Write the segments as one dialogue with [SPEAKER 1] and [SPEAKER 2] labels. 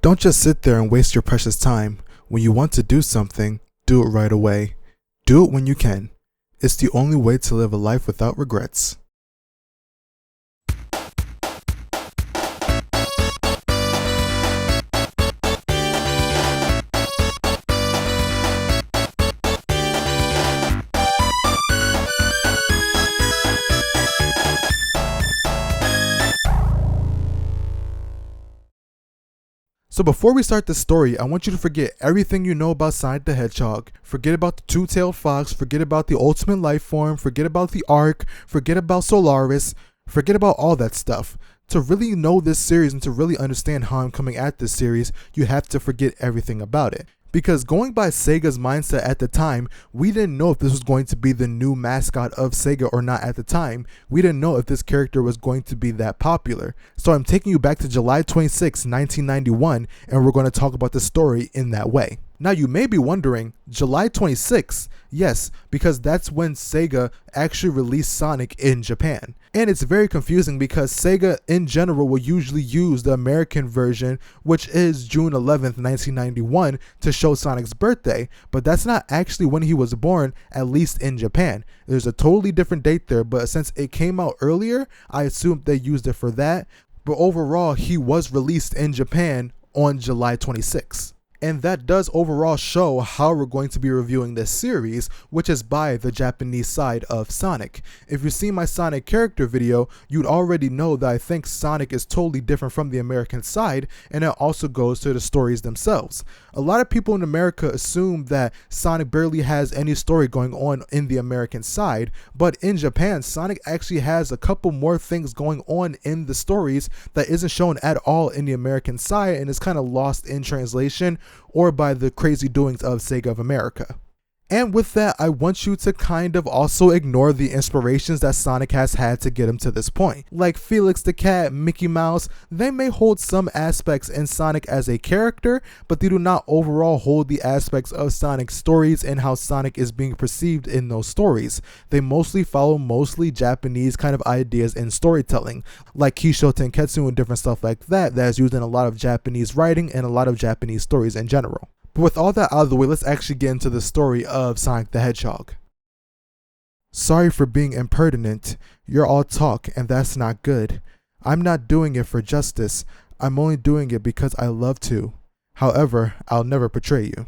[SPEAKER 1] Don't just sit there and waste your precious time. When you want to do something, do it right away. Do it when you can. It's the only way to live a life without regrets. So before we start the story, I want you to forget everything you know about Sonic the Hedgehog. Forget about the two-tailed fox, forget about the ultimate life form, forget about the Ark, forget about Solaris, forget about all that stuff. To really know this series and to really understand how I'm coming at this series, you have to forget everything about it. Because going by Sega's mindset at the time, we didn't know if this was going to be the new mascot of Sega or not at the time. We didn't know if this character was going to be that popular. So I'm taking you back to July 26, 1991, and we're going to talk about the story in that way. Now you may be wondering, July 26? Yes, because that's when Sega actually released Sonic in Japan. And it's very confusing because Sega in general will usually use the American version, which is June 11th, 1991, to show Sonic's birthday, but that's not actually when he was born, at least in Japan. There's a totally different date there, but since it came out earlier, I assumed they used it for that. But overall, he was released in Japan on July 26th. And that does overall show how we're going to be reviewing this series, which is by the Japanese side of Sonic. If you've seen my Sonic character video, you'd already know that I think Sonic is totally different from the American side, and it also goes to the stories themselves. A lot of people in America assume that Sonic barely has any story going on in the American side, but in Japan, Sonic actually has a couple more things going on in the stories that isn't shown at all in the American side and is kind of lost in translation or by the crazy doings of Sega of America. And with that, I want you to kind of also ignore the inspirations that Sonic has had to get him to this point. Like Felix the Cat, Mickey Mouse, they may hold some aspects in Sonic as a character, but they do not overall hold the aspects of Sonic's stories and how Sonic is being perceived in those stories. They mostly follow Japanese kind of ideas in storytelling, like Kisho Tenketsu and different stuff like that is used in a lot of Japanese writing and a lot of Japanese stories in general. But with all that out of the way, let's actually get into the story of Sonic the Hedgehog. Sorry for being impertinent. You're all talk, and that's not good. I'm not doing it for justice. I'm only doing it because I love to. However, I'll never betray you.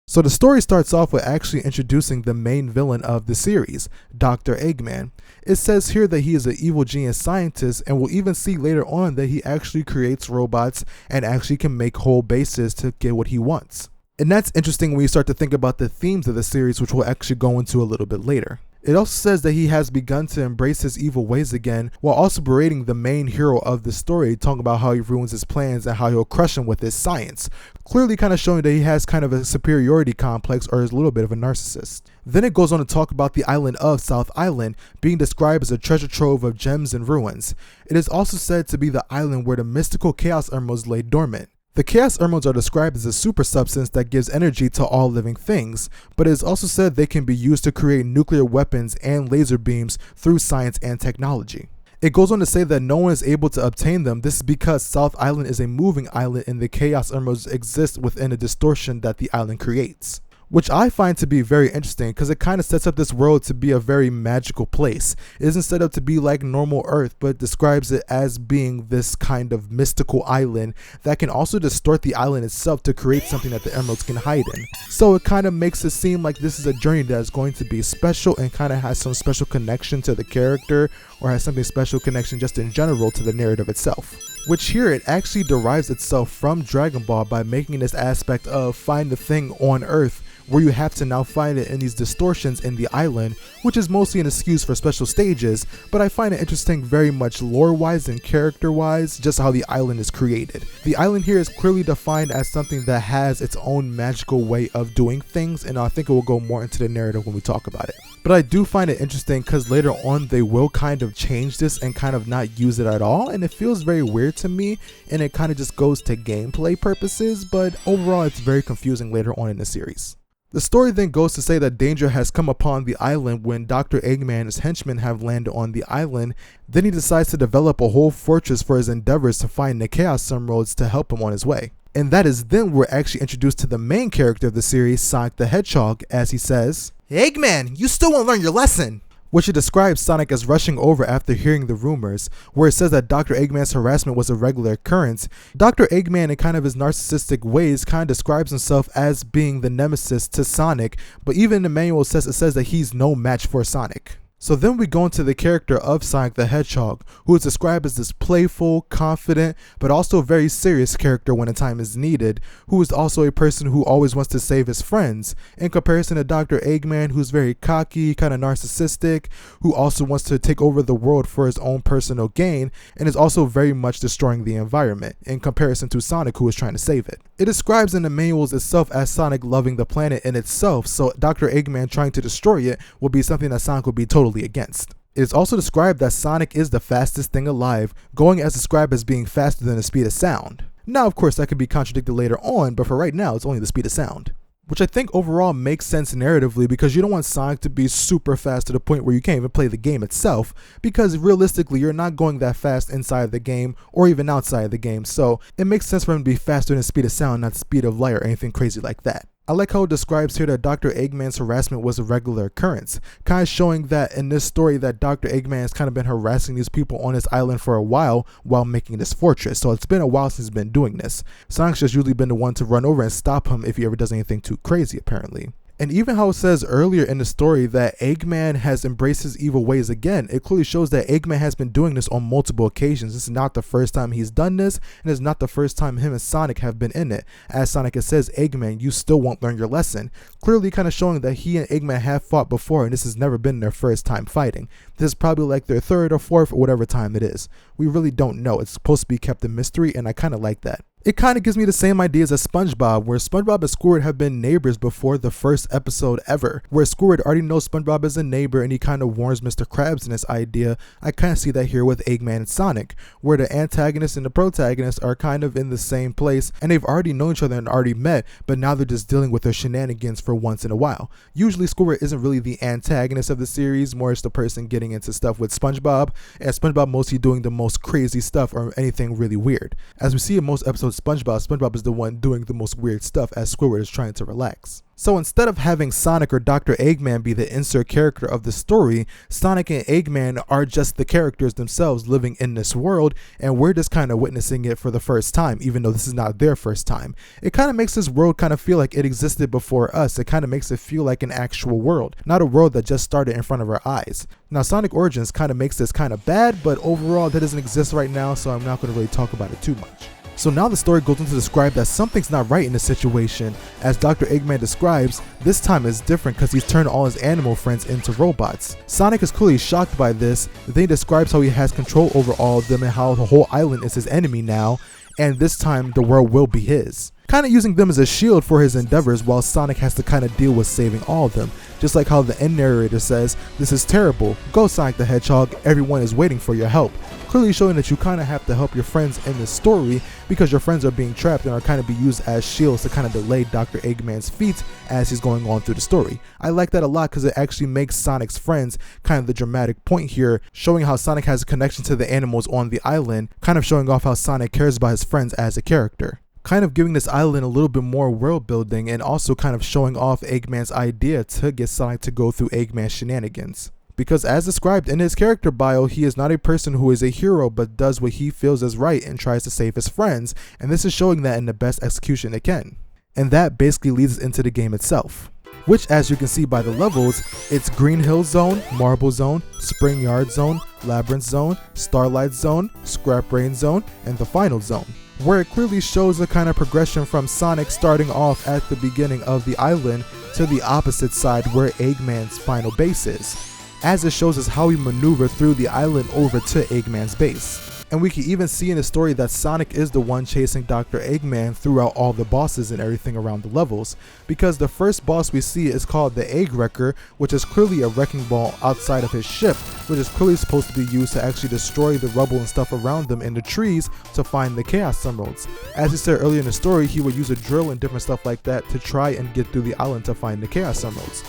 [SPEAKER 1] So the story starts off with actually introducing the main villain of the series, Dr. Eggman. It says here that he is an evil genius scientist, and we'll even see later on that he actually creates robots and actually can make whole bases to get what he wants. And that's interesting when you start to think about the themes of the series, which we'll actually go into a little bit later. It also says that he has begun to embrace his evil ways again, while also berating the main hero of the story, talking about how he ruins his plans and how he'll crush him with his science. Clearly kind of showing that he has kind of a superiority complex or is a little bit of a narcissist. Then it goes on to talk about the island of South Island being described as a treasure trove of gems and ruins. It is also said to be the island where the mystical Chaos Emeralds lay dormant. The Chaos Emeralds are described as a super substance that gives energy to all living things, but it is also said they can be used to create nuclear weapons and laser beams through science and technology. It goes on to say that no one is able to obtain them. This is because South Island is a moving island and the Chaos Emeralds exist within a distortion that the island creates. Which I find to be very interesting because it kind of sets up this world to be a very magical place. It isn't set up to be like normal Earth, but describes it as being this kind of mystical island that can also distort the island itself to create something that the emeralds can hide in. So it kind of makes it seem like this is a journey that is going to be special and kind of has some special connection to the character or has something special connection just in general to the narrative itself. Which here it actually derives itself from Dragon Ball by making this aspect of find the thing on Earth, where you have to now find it in these distortions in the island, which is mostly an excuse for special stages, but I find it interesting very much lore-wise and character-wise, just how the island is created. The island here is clearly defined as something that has its own magical way of doing things, and I think it will go more into the narrative when we talk about it. But I do find it interesting because later on they will kind of change this and kind of not use it at all, and it feels very weird to me, and it kind of just goes to gameplay purposes, but overall it's very confusing later on in the series. The story then goes to say that danger has come upon the island when Dr. Eggman and his henchmen have landed on the island. Then he decides to develop a whole fortress for his endeavors to find the Chaos Emeralds to help him on his way. And that is then we're actually introduced to the main character of the series, Sonic the Hedgehog, as he says, "Eggman, you still won't learn your lesson!" Which it describes Sonic as rushing over after hearing the rumors, where it says that Dr. Eggman's harassment was a regular occurrence. Dr. Eggman, in kind of his narcissistic ways, kind of describes himself as being the nemesis to Sonic, but even in the manual it says that he's no match for Sonic. So then we go into the character of Sonic the Hedgehog, who is described as this playful, confident, but also very serious character when a time is needed, who is also a person who always wants to save his friends, in comparison to Dr. Eggman, who's very cocky, kind of narcissistic, who also wants to take over the world for his own personal gain, and is also very much destroying the environment, in comparison to Sonic, who is trying to save it. It describes in the manuals itself as Sonic loving the planet in itself, so Dr. Eggman trying to destroy it will be something that Sonic will be totally against. It is also described that Sonic is the fastest thing alive, going as described as being faster than the speed of sound. Now, of course, that could be contradicted later on, but for right now, it's only the speed of sound. Which I think overall makes sense narratively, because you don't want Sonic to be super fast to the point where you can't even play the game itself, because realistically you're not going that fast inside the game or even outside the game, so it makes sense for him to be faster than the speed of sound, not the speed of light or anything crazy like that. I like how it describes here that Dr. Eggman's harassment was a regular occurrence, kind of showing that in this story that Dr. Eggman has kind of been harassing these people on his island for a while making this fortress. So it's been a while since he's been doing this. Sonic's just usually been the one to run over and stop him if he ever does anything too crazy, apparently. And even how it says earlier in the story that Eggman has embraced his evil ways again, it clearly shows that Eggman has been doing this on multiple occasions. This is not the first time he's done this, and it's not the first time him and Sonic have been in it. As Sonic, it says, "Eggman, you still won't learn your lesson." Clearly kind of showing that he and Eggman have fought before, and this has never been their first time fighting. This is probably like their third or fourth or whatever time it is. We really don't know. It's supposed to be kept a mystery, and I kind of like that. It kind of gives me the same ideas as SpongeBob, where SpongeBob and Squidward have been neighbors before the first episode ever, where Squidward already knows SpongeBob as a neighbor and he kind of warns Mr. Krabs in this idea. I kind of see that here with Eggman and Sonic, where the antagonist and the protagonist are kind of in the same place and they've already known each other and already met, but now they're just dealing with their shenanigans for once in a while. Usually Squidward isn't really the antagonist of the series, more it's the person getting into stuff with SpongeBob, and SpongeBob mostly doing the most crazy stuff or anything really weird. As we see in most episodes, SpongeBob is the one doing the most weird stuff as Squidward is trying to relax. So instead of having Sonic or Dr. Eggman be the insert character of the story, Sonic and Eggman are just the characters themselves living in this world, and we're just kind of witnessing it for the first time, even though this is not their first time. It kind of makes this world kind of feel like it existed before us. It kind of makes it feel like an actual world, not a world that just started in front of our eyes. Now, Sonic Origins kind of makes this kind of bad, but overall that doesn't exist right now, so I'm not going to really talk about it too much. So now the story goes on to describe that something's not right in the situation. As Dr. Eggman describes, this time is different because he's turned all his animal friends into robots. Sonic is clearly shocked by this. Then he describes how he has control over all of them and how the whole island is his enemy now, and this time the world will be his. Kind of using them as a shield for his endeavors, while Sonic has to kind of deal with saving all of them. Just like how the end narrator says, "This is terrible. Go Sonic the Hedgehog, everyone is waiting for your help." Clearly showing that you kind of have to help your friends in this story because your friends are being trapped and are kind of be used as shields to kind of delay Dr. Eggman's feats as he's going on through the story. I like that a lot because it actually makes Sonic's friends kind of the dramatic point here, showing how Sonic has a connection to the animals on the island, kind of showing off how Sonic cares about his friends as a character. Kind of giving this island a little bit more world building and also kind of showing off Eggman's idea to get Sonic to go through Eggman's shenanigans. Because as described in his character bio, he is not a person who is a hero but does what he feels is right and tries to save his friends, and this is showing that in the best execution it can. And that basically leads us into the game itself, which, as you can see by the levels, it's Green Hill Zone, Marble Zone, Spring Yard Zone, Labyrinth Zone, Starlight Zone, Scrap Brain Zone, and the Final Zone, where it clearly shows a kind of progression from Sonic starting off at the beginning of the island to the opposite side where Eggman's final base is, as it shows us how we maneuver through the island over to Eggman's base. And we can even see in the story that Sonic is the one chasing Dr. Eggman throughout all the bosses and everything around the levels, because the first boss we see is called the Egg Wrecker, which is clearly a wrecking ball outside of his ship, which is clearly supposed to be used to actually destroy the rubble and stuff around them in the trees to find the Chaos Emeralds. As he said earlier in the story, he would use a drill and different stuff like that to try and get through the island to find the Chaos Emeralds.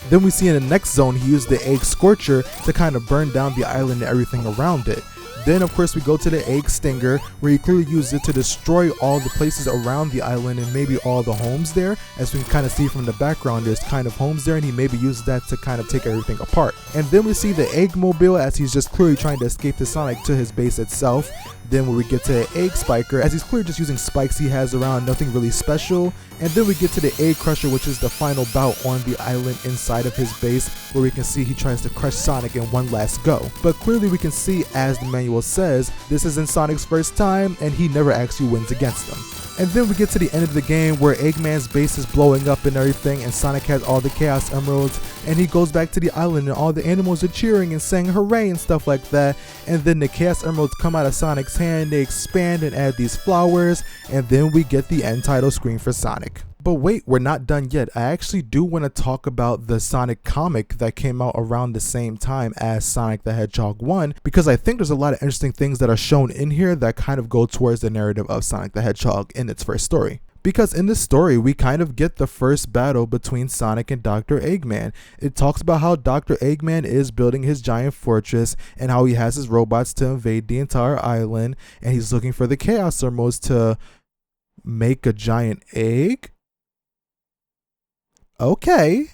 [SPEAKER 1] Then we see in the next zone he used the Egg Scorcher to kind of burn down the island and everything around it. Then of course we go to the Egg Stinger, where he clearly used it to destroy all the places around the island and maybe all the homes there. As we can kind of see from the background, there's kind of homes there, and he maybe used that to kind of take everything apart. And then we see the Egg Mobile, as he's just clearly trying to escape the Sonic to his base itself. Then when we get to the Egg Spiker, as he's clearly just using spikes he has around, nothing really special. And then we get to the Egg Crusher, which is the final bout on the island inside of his base, where we can see he tries to crush Sonic in one last go. But clearly we can see, as the manual says, this isn't Sonic's first time, and he never actually wins against them. And then we get to the end of the game where Eggman's base is blowing up and everything, and Sonic has all the Chaos Emeralds, and he goes back to the island and all the animals are cheering and saying hooray and stuff like that. And then the Chaos Emeralds come out of Sonic's hand, they expand and add these flowers, and then we get the end title screen for Sonic. But wait, we're not done yet. I actually do want to talk about the Sonic comic that came out around the same time as Sonic the Hedgehog 1, because I think there's a lot of interesting things that are shown in here that kind of go towards the narrative of Sonic the Hedgehog in its first story. Because in this story, we kind of get the first battle between Sonic and Dr. Eggman. It talks about how Dr. Eggman is building his giant fortress and how he has his robots to invade the entire island, and he's looking for the Chaos Emeralds to make a giant egg? Okay.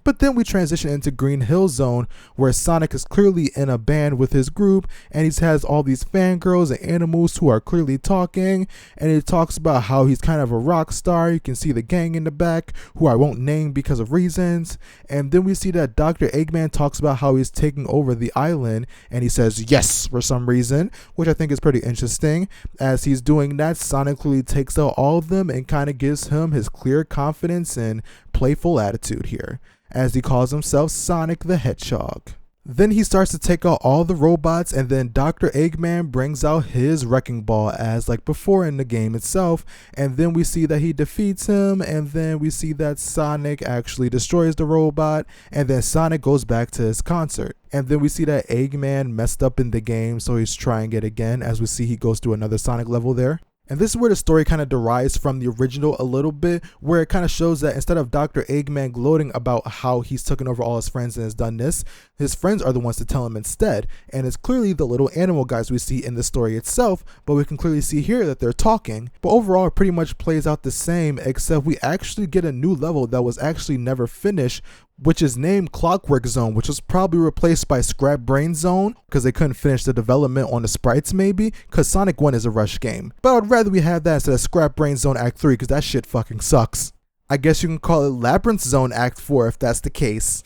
[SPEAKER 1] But then we transition into Green Hill Zone, where Sonic is clearly in a band with his group, and he has all these fangirls and animals who are clearly talking, and it talks about how he's kind of a rock star. You can see the gang in the back, who I won't name because of reasons. And then we see that Dr. Eggman talks about how he's taking over the island, and he says yes for some reason, which I think is pretty interesting. As he's doing that, Sonic clearly takes out all of them and kind of gives him his clear confidence and playful attitude here, as he calls himself Sonic the Hedgehog. Then he starts to take out all the robots, and then Dr. Eggman brings out his wrecking ball as like before in the game itself, and then we see that he defeats him, and then we see that Sonic actually destroys the robot, and then Sonic goes back to his concert. And then we see that Eggman messed up in the game, so he's trying it again, as we see he goes through another Sonic level there. And this is where the story kind of derives from the original a little bit, where it kind of shows that instead of Dr. Eggman gloating about how he's taken over all his friends and has done this, his friends are the ones to tell him instead. And it's clearly the little animal guys we see in the story itself, but we can clearly see here that they're talking. But overall, it pretty much plays out the same, except we actually get a new level that was actually never finished, which is named Clockwork Zone, which was probably replaced by Scrap Brain Zone because they couldn't finish the development on the sprites maybe, because Sonic 1 is a rush game. But I'd rather we have that instead of Scrap Brain Zone Act 3, because that shit fucking sucks. I guess you can call it Labyrinth Zone Act 4 if that's the case.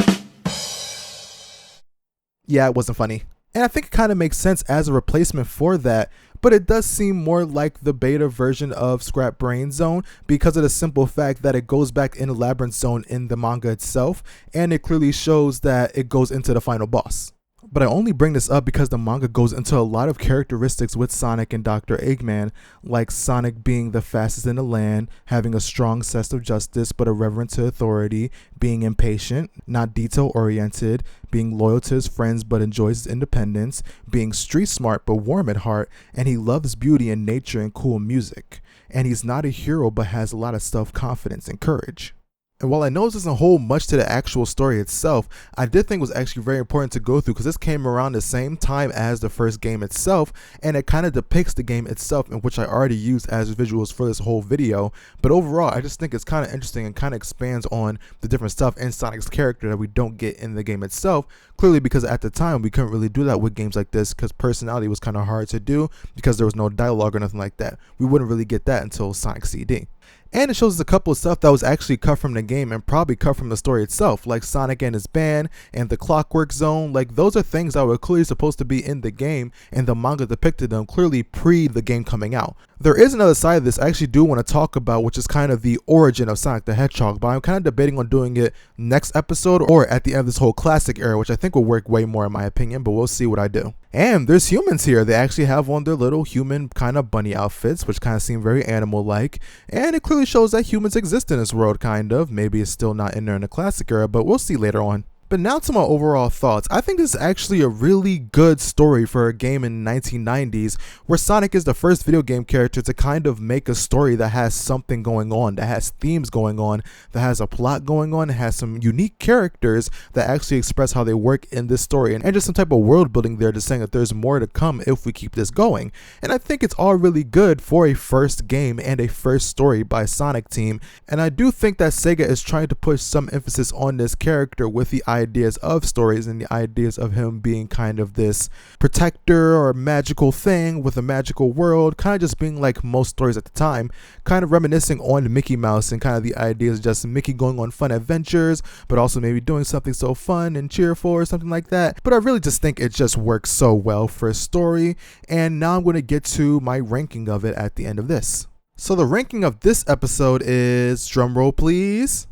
[SPEAKER 1] Yeah, it wasn't funny. And I think it kind of makes sense as a replacement for that, but it does seem more like the beta version of Scrap Brain Zone because of the simple fact that it goes back in the Labyrinth Zone in the manga itself, and it clearly shows that it goes into the final boss. But I only bring this up because the manga goes into a lot of characteristics with Sonic and Dr. Eggman, like Sonic being the fastest in the land, having a strong sense of justice but irreverent to authority, being impatient, not detail-oriented, being loyal to his friends but enjoys his independence, being street smart but warm at heart, and he loves beauty and nature and cool music. And he's not a hero but has a lot of self-confidence and courage. And while I know this doesn't hold much to the actual story itself, I did think it was actually very important to go through because this came around the same time as the first game itself, and it kind of depicts the game itself, in which I already used as visuals for this whole video. But overall, I just think it's kind of interesting and kind of expands on the different stuff in Sonic's character that we don't get in the game itself, clearly because at the time we couldn't really do that with games like this because personality was kind of hard to do because there was no dialogue or nothing like that. We wouldn't really get that until Sonic CD. And it shows us a couple of stuff that was actually cut from the game and probably cut from the story itself, like Sonic and his band and the Clockwork Zone. Like, those are things that were clearly supposed to be in the game, and the manga depicted them clearly pre the game coming out. There is another side of this I actually do want to talk about, which is kind of the origin of Sonic the Hedgehog, but I'm kind of debating on doing it next episode or at the end of this whole classic era, which I think will work way more in my opinion, but we'll see what I do. And there's humans here. They actually have on their little human kind of bunny outfits, which kind of seem very animal-like, and it clearly shows that humans exist in this world, kind of. Maybe it's still not in there in the classic era, but we'll see later on. But now to my overall thoughts. I think this is actually a really good story for a game in the 1990s where Sonic is the first video game character to kind of make a story that has something going on, that has themes going on, that has a plot going on, that has some unique characters that actually express how they work in this story, and just some type of world building there, just saying that there's more to come if we keep this going. And I think it's all really good for a first game and a first story by Sonic Team, and I do think that Sega is trying to push some emphasis on this character with the ideas of stories and the ideas of him being kind of this protector or magical thing with a magical world, kind of just being like most stories at the time, kind of reminiscing on Mickey Mouse and kind of the ideas of just Mickey going on fun adventures, but also maybe doing something so fun and cheerful or something like that. But I really just think it just works so well for a story, and now I'm going to get to my ranking of it at the end of this. So the ranking of this episode is, drumroll please,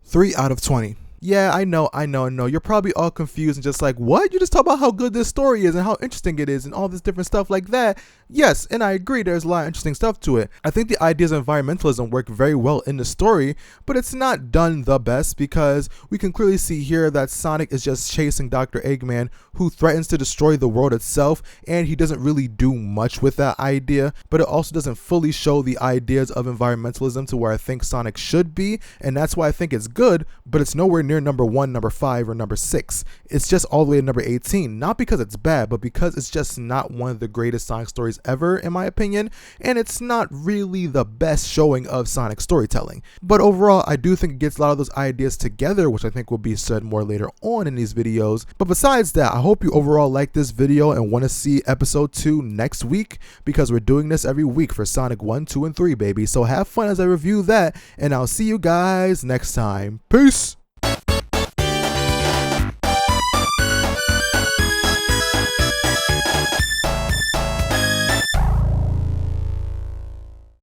[SPEAKER 1] 3 out of 20. Yeah, I know. You're probably all confused and just like, what? You just talk about how good this story is and how interesting it is and all this different stuff like that. Yes, and I agree, there's a lot of interesting stuff to it. I think the ideas of environmentalism work very well in the story, but it's not done the best because we can clearly see here that Sonic is just chasing Dr. Eggman, who threatens to destroy the world itself, and he doesn't really do much with that idea, but it also doesn't fully show the ideas of environmentalism to where I think Sonic should be, and that's why I think it's good, but it's nowhere near number 1, number 5, or number 6. It's just all the way to number 18, not because it's bad, but because it's just not one of the greatest Sonic stories ever, in my opinion, and it's not really the best showing of Sonic storytelling. But overall, I do think it gets a lot of those ideas together, which I think will be said more later on in these videos. But besides that, I hope you overall like this video and want to see episode 2 next week, because we're doing this every week for Sonic 1, 2, and 3, baby. So have fun as I review that, and I'll see you guys next time. Peace!